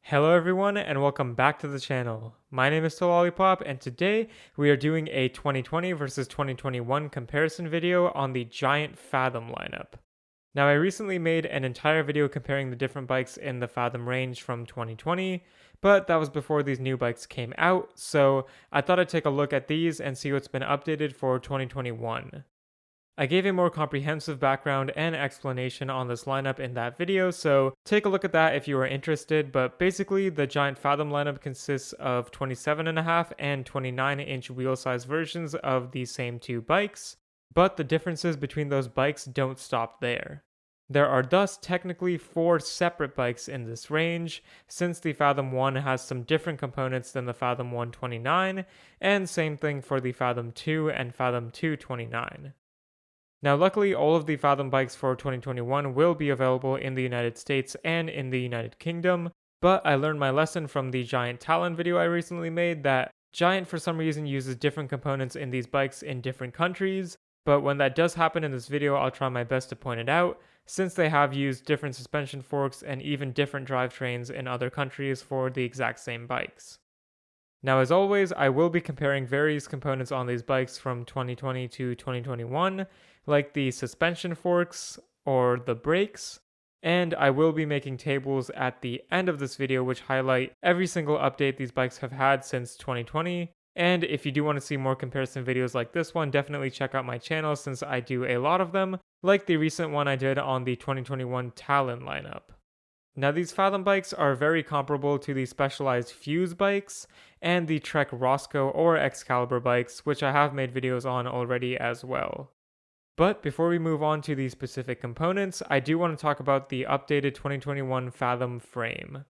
Hello everyone and welcome back to the channel. My name is Lollipop and today we are doing a 2020 versus 2021 comparison video on the Giant Fathom lineup. Now I recently made an entire video comparing the different bikes in the Fathom range from 2020, but that was before these new bikes came out, so I thought I'd take a look at these and see what's been updated for 2021. I gave a more comprehensive background and explanation on this lineup in that video, so take a look at that if you are interested, but basically the Giant Fathom lineup consists of 27.5 and 29-inch wheel size versions of the same two bikes, but the differences between those bikes don't stop there. There are thus technically 4 separate bikes in this range, since the Fathom 1 has some different components than the Fathom 129, and same thing for the Fathom 2 and Fathom 229. Now, luckily, all of the Fathom bikes for 2021 will be available in the United States and in the United Kingdom, but I learned my lesson from the Giant Talon video I recently made that Giant for some reason uses different components in these bikes in different countries, but when that does happen in this video, I'll try my best to point it out, since they have used different suspension forks and even different drivetrains in other countries for the exact same bikes. Now, as always, I will be comparing various components on these bikes from 2020 to 2021, like the suspension forks or the brakes, and I will be making tables at the end of this video which highlight every single update these bikes have had since 2020. And if you do want to see more comparison videos like this one, definitely check out my channel since I do a lot of them, like the recent one I did on the 2021 Talon lineup. Now, these Fathom bikes are very comparable to the Specialized Fuse bikes and the Trek Roscoe or Excalibur bikes, which I have made videos on already as well. But before we move on to the specific components, I do want to talk about the updated 2021 Fathom frame.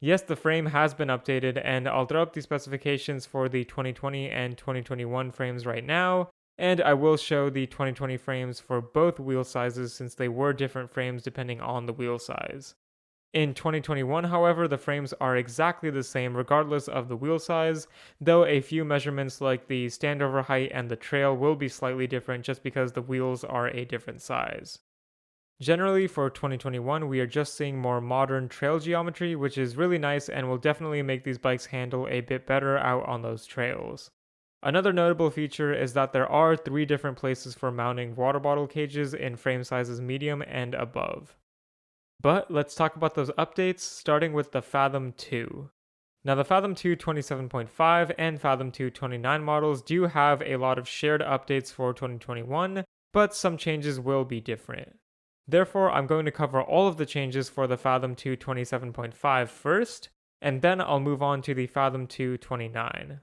Yes, the frame has been updated, and I'll throw up the specifications for the 2020 and 2021 frames right now, and I will show the 2020 frames for both wheel sizes since they were different frames depending on the wheel size. In 2021, however, the frames are exactly the same regardless of the wheel size, though a few measurements like the standover height and the trail will be slightly different just because the wheels are a different size. Generally, for 2021, we are just seeing more modern trail geometry, which is really nice and will definitely make these bikes handle a bit better out on those trails. Another notable feature is that there are 3 different places for mounting water bottle cages in frame sizes medium and above. But let's talk about those updates, starting with the Fathom 2. Now, the Fathom 2 27.5 and Fathom 2 29 models do have a lot of shared updates for 2021, but some changes will be different. Therefore, I'm going to cover all of the changes for the Fathom 2 27.5 first, and then I'll move on to the Fathom 2 29.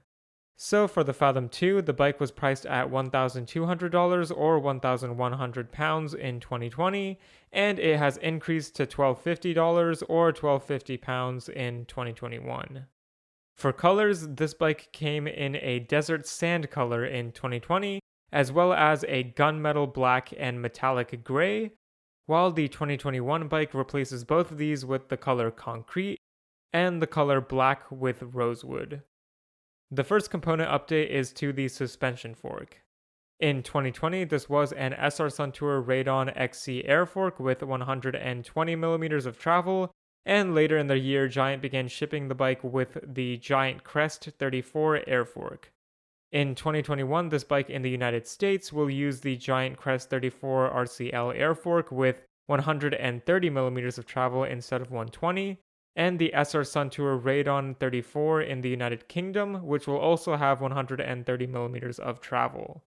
So for the Fathom 2, the bike was priced at $1,200 or 1,100 pounds in 2020, and it has increased to $1,250 or 1,250 pounds in 2021. For colors, this bike came in a desert sand color in 2020, as well as a gunmetal black and metallic gray, while the 2021 bike replaces both of these with the color concrete and the color black with rosewood. The first component update is to the suspension fork. In 2020, this was an SR Suntour Radon XC air fork with 120mm of travel, and later in the year, Giant began shipping the bike with the Giant Crest 34 air fork. In 2021, this bike in the United States will use the Giant Crest 34 RCL air fork with 130mm of travel instead of 120, and the SR Suntour Radon 34 in the United Kingdom, which will also have 130mm of travel.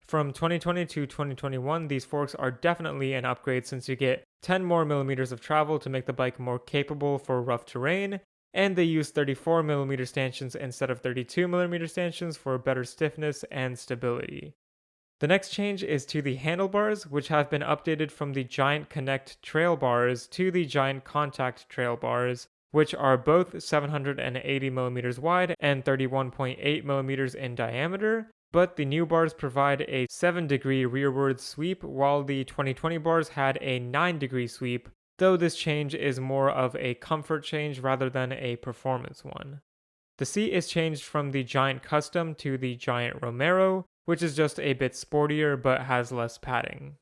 From 2020 to 2021, these forks are definitely an upgrade since you get 10 more millimeters of travel to make the bike more capable for rough terrain, and they use 34mm stanchions instead of 32mm stanchions for better stiffness and stability. The next change is to the handlebars, which have been updated from the Giant Connect trail bars to the Giant Contact trail bars, which are both 780mm wide and 31.8mm in diameter, but the new bars provide a 7-degree rearward sweep, while the 2020 bars had a 9-degree sweep, though this change is more of a comfort change rather than a performance one. The seat is changed from the Giant Custom to the Giant Romero, which is just a bit sportier but has less padding.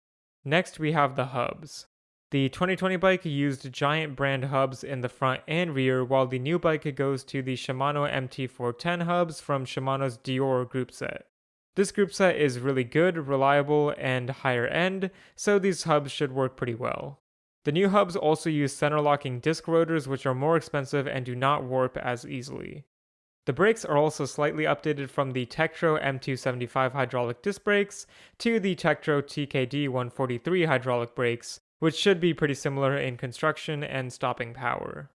Next, we have the hubs. The 2020 bike used Giant brand hubs in the front and rear, while the new bike goes to the Shimano MT410 hubs from Shimano's Dior group set. This group set is really good, reliable, and higher end, so these hubs should work pretty well. The new hubs also use center locking disc rotors, which are more expensive and do not warp as easily. The brakes are also slightly updated from the Tektro M275 hydraulic disc brakes to the Tektro TKD 143 hydraulic brakes, which should be pretty similar in construction and stopping power.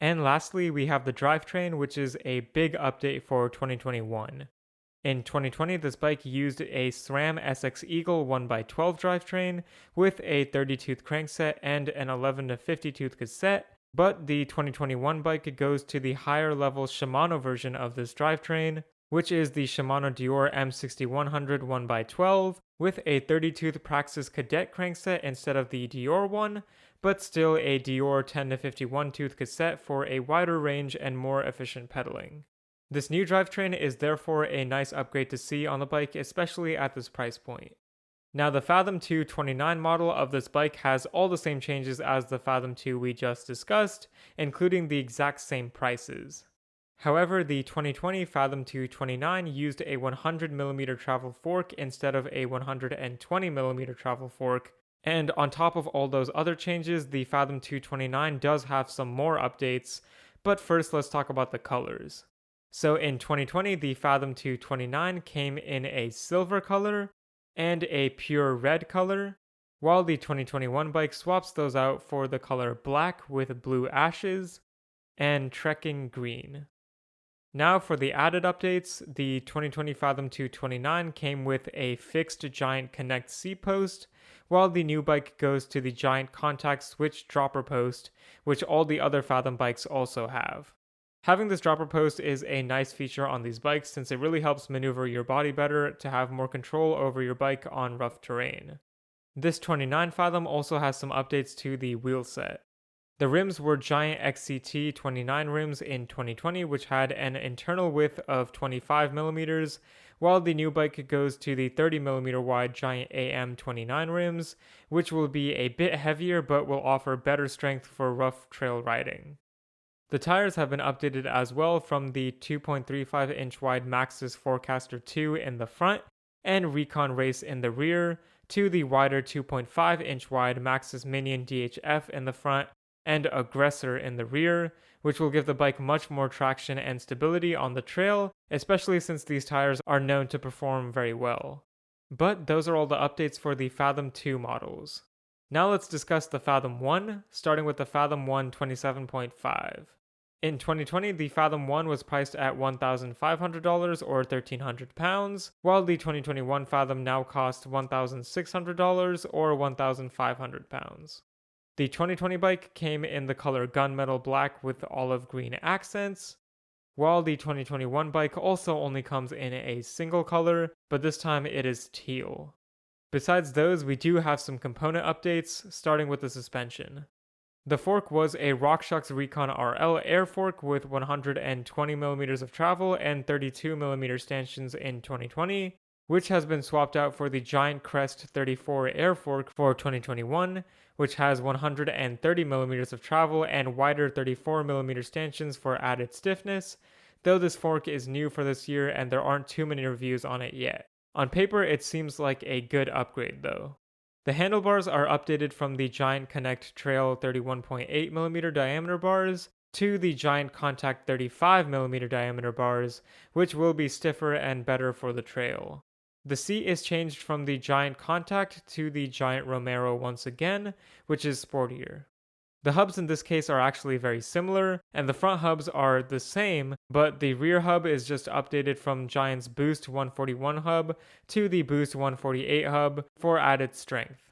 And lastly, we have the drivetrain, which is a big update for 2021. In 2020, this bike used a SRAM SX Eagle 1x12 drivetrain with a 30-tooth crankset and an 11 to 50-tooth cassette, but the 2021 bike goes to the higher level Shimano version of this drivetrain, which is the Shimano Dior M6100 1x12 with a 30-tooth Praxis Cadet crankset instead of the Dior one, but still a Dior 10 to 51-tooth cassette for a wider range and more efficient pedaling. This new drivetrain is therefore a nice upgrade to see on the bike, especially at this price point. Now the Fathom 2 29 model of this bike has all the same changes as the Fathom 2 we just discussed, including the exact same prices. However, the 2020 Fathom 2 29 used a 100mm travel fork instead of a 120mm travel fork, and on top of all those other changes, the Fathom 2 29 does have some more updates, but first let's talk about the colors. So in 2020, the Fathom 2 29 came in a silver color and a pure red color, while the 2021 bike swaps those out for the color black with blue ashes and trekking green. Now for the added updates, the 2020 Fathom 2 29 came with a fixed Giant Connect seat post, while the new bike goes to the Giant Contact Switch dropper post, which all the other Fathom bikes also have. Having this dropper post is a nice feature on these bikes since it really helps maneuver your body better to have more control over your bike on rough terrain. This 29 Fathom also has some updates to the wheel set. The rims were Giant XCT 29 rims in 2020, which had an internal width of 25mm, while the new bike goes to the 30mm wide Giant AM 29 rims, which will be a bit heavier but will offer better strength for rough trail riding. The tires have been updated as well from the 2.35-inch wide Maxxis Forecaster 2 in the front and Recon Race in the rear to the wider 2.5-inch wide Maxxis Minion DHF in the front and Aggressor in the rear, which will give the bike much more traction and stability on the trail, especially since these tires are known to perform very well. But those are all the updates for the Fathom 2 models. Now let's discuss the Fathom 1, starting with the Fathom 1 27.5. In 2020, the Fathom 1 was priced at $1,500 or £1,300, while the 2021 Fathom now costs $1,600 or £1,500. The 2020 bike came in the color gunmetal black with olive green accents, while the 2021 bike also only comes in a single color, but this time it is teal. Besides those, we do have some component updates, starting with the suspension. The fork was a RockShox Recon RL air fork with 120mm of travel and 32mm stanchions in 2020, which has been swapped out for the Giant Crest 34 air fork for 2021, which has 130mm of travel and wider 34mm stanchions for added stiffness, though this fork is new for this year and there aren't too many reviews on it yet. On paper, it seems like a good upgrade though. The handlebars are updated from the Giant Connect Trail 31.8mm diameter bars to the Giant Contact 35mm diameter bars, which will be stiffer and better for the trail. The seat is changed from the Giant Contact to the Giant Romero once again, which is sportier. The hubs in this case are actually very similar, and the front hubs are the same, but the rear hub is just updated from Giant's Boost 141 hub to the Boost 148 hub for added strength.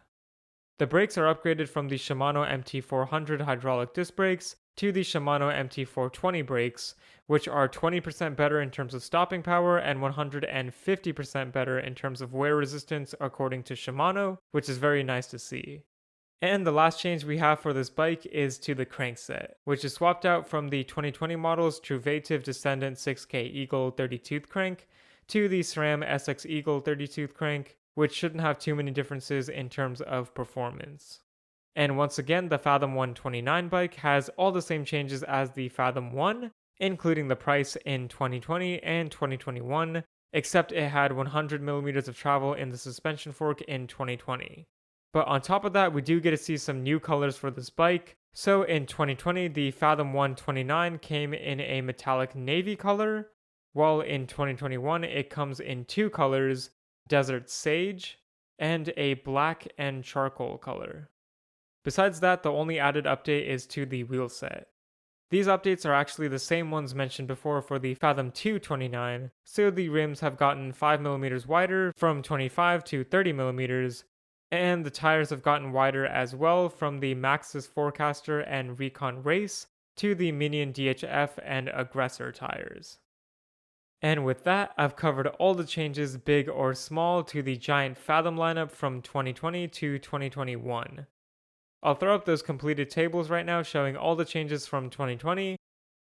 The brakes are upgraded from the Shimano MT400 hydraulic disc brakes to the Shimano MT420 brakes, which are 20% better in terms of stopping power and 150% better in terms of wear resistance according to Shimano, which is very nice to see. And the last change we have for this bike is to the crankset, which is swapped out from the 2020 model's Truvative Descendant 6K Eagle 30-tooth crank to the SRAM SX Eagle 30-tooth crank, which shouldn't have too many differences in terms of performance. And once again, the Fathom 129 bike has all the same changes as the Fathom 1, including the price in 2020 and 2021, except it had 100 millimeters of travel in the suspension fork in 2020. But on top of that, we do get to see some new colors for this bike. So in 2020, the Fathom 129 came in a metallic navy color, while in 2021 it comes in two colors, Desert Sage and a black and charcoal color. Besides that, the only added update is to the wheel set. These updates are actually the same ones mentioned before for the Fathom 229, so the rims have gotten 5mm wider from 25 to 30mm, and the tires have gotten wider as well from the Maxxis Forecaster and Recon Race to the Minion DHF and Aggressor tires. And with that, I've covered all the changes, big or small, to the Giant Fathom lineup from 2020 to 2021. I'll throw up those completed tables right now showing all the changes from 2020,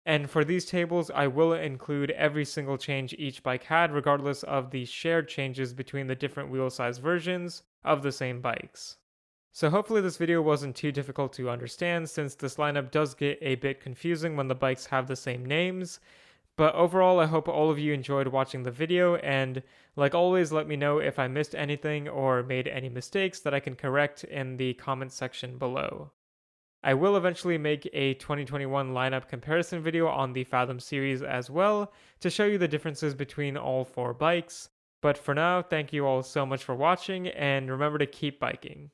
and for these tables I will include every single change each bike had regardless of the shared changes between the different wheel size versions of the same bikes. So hopefully this video wasn't too difficult to understand since this lineup does get a bit confusing when the bikes have the same names. But overall, I hope all of you enjoyed watching the video, and like always, let me know if I missed anything or made any mistakes that I can correct in the comments section below. I will eventually make a 2021 lineup comparison video on the Fathom series as well to show you the differences between all four bikes. But for now, thank you all so much for watching, and remember to keep biking.